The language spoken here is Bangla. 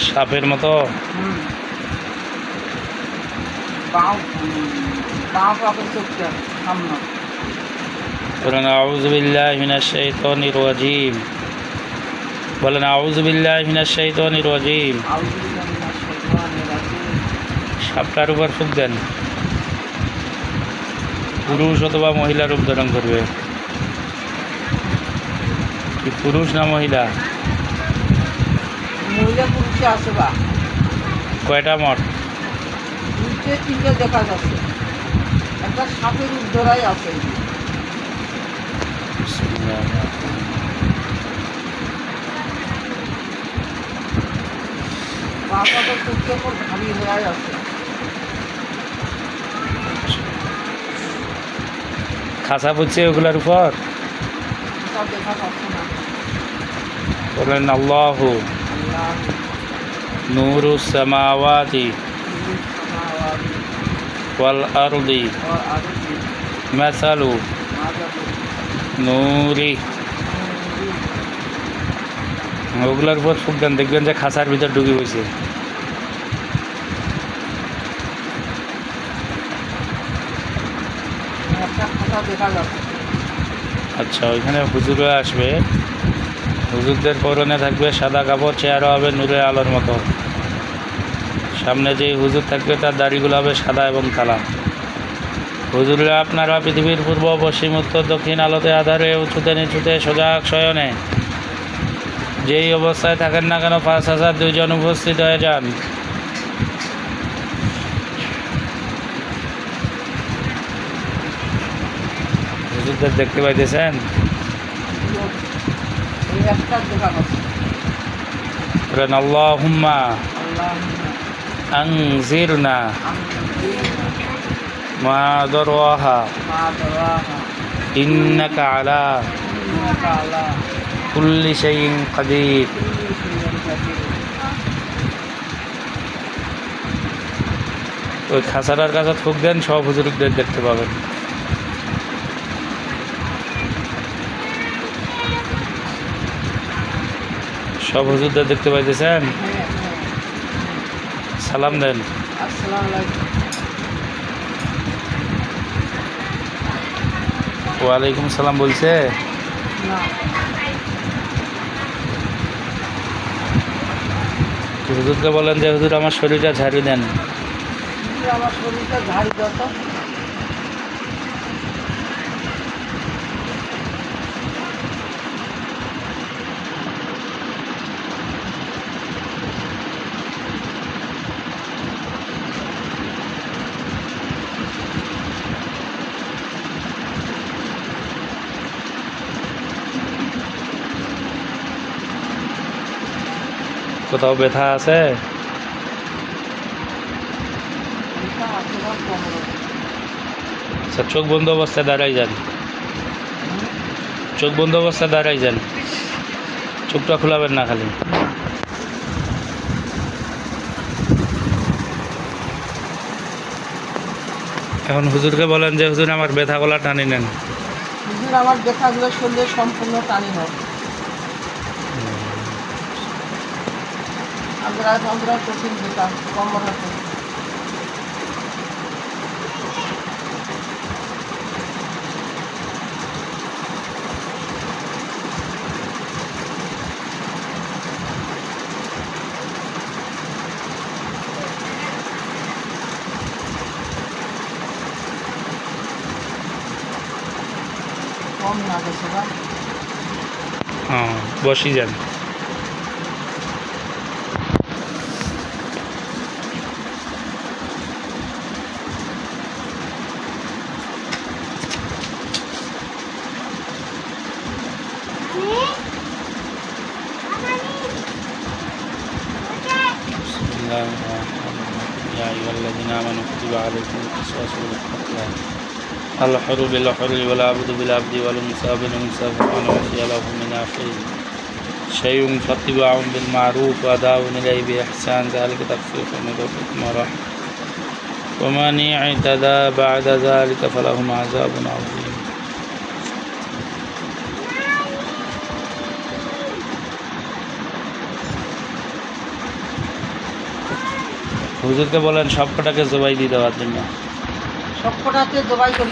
সাপের মতো। বলেন আউযু বিল্লাহি মিনাশ শাইতানির রাজিম। বলেন আউযু বিল্লাহি মিনাশ শাইতানির রাজিম। সাপটার উপর ফুঁক দেন। পুরুষ অথবা মহিলা রূপ ধারণ করবে। কি পুরুষ না মহিলা? মহিলা পুরুষে আছে বা কয়টা মঠ? দুইটে তিনটে দেখা যাচ্ছে। একটা সাপের উদ্ধরাই আছে। বাবা তো চোখের উপর ভারী হয়ে আছে। খাঁচা পড়ছে ওগুলোর উপর। তা দেখা যাচ্ছে না। বলেন আল্লাহু আল্লাহ নূরুস সামাওয়াতি ওয়াল আরদি মাসালু নূরি। ওগুলোর উপর ফুঁক দেন, দেখবেন যে খাঁচার ভিতর ঢুকে পড়ছে। একটা খাতা দেখা যাচ্ছে। আচ্ছা, ওইখানে হুজুরে আসবে। হুজুরদের পরনে থাকবে সাদা কাপড়, চেহারা হবে নূরের আলোর মতো। সামনে যেই হুজুর থাকবে তার দাড়িগুলো হবে সাদা এবং কালা। হুজুররা আপনারা পৃথিবীর পূর্ব পশ্চিম উত্তর দক্ষিণ আলোতে আধারে উঁচুতে নিচুতে সজাগ শয়নে যেই অবস্থায় থাকেন না কেন ৫,০০০ জন উপস্থিত হয়ে যান। হুজুরদের দেখতে পাইতেছেন? এই একটা দেখা যাচ্ছে। বলেন আল্লাহুম্মা আল্লাহ আনজিরনা মা দরওয়াহা মা দরাহা ইন্নাকা আলা ইন্নাকা আলা কুল্লি শাইইন কাদির। কুল্লি শাইইন কাদির। ওই খাঁচাটার কাছে ফুঁক দেন, সব হুজুরদের দেখতে পাবেন। সব হুজুরদের দেখতে পাইতেছেন? সালাম দেন। আসসালামু আলাইকুম। ওয়ালাইকুম সালাম বলছে। না হুজুরকে বলেন যে হুজুর আমার শরীরটা ঝাড়ু দেন। কিন্তু আমার শরীরটা ঝাড়ি যত কোথাও ব্যথা আছে? এটা আছে না কোমরে। আচ্ছা, চোখ বন্ধ অবস্থায় দাঁড়াই যান। চোখ বন্ধ অবস্থায় দাঁড়াই যান, চোখটা খোলাবেন না খালি। এখন হুজুরকে বলেন যে হুজুর আমার ব্যথা গলা টানি নেন। হুজুর আমার ব্যথাগুলো শরীরে সম্পূর্ণ টানি হয়। আমরা কঠিন ব্যথা কোমর হাতে। কম না গেছে না। হ্যাঁ, বসি যান। يا أيها الذين آمنوا كتب عليكم القصاص بالقتلى الحر بالحر والعبد بالعبد والأنثى بالأنثى فمن عفي له من أخيه شيء فاتباع بالمعروف وأداء إليه بإحسان ذلك تخفيف من ربكم ورحمة ومن اعتدى بعد ذلك فلهم عذاب عظيم. হুজুরকে বলেন সব কটাকে জবাই দিয়ে দেওয়ার জন্য। সবকটাতে জবাই করি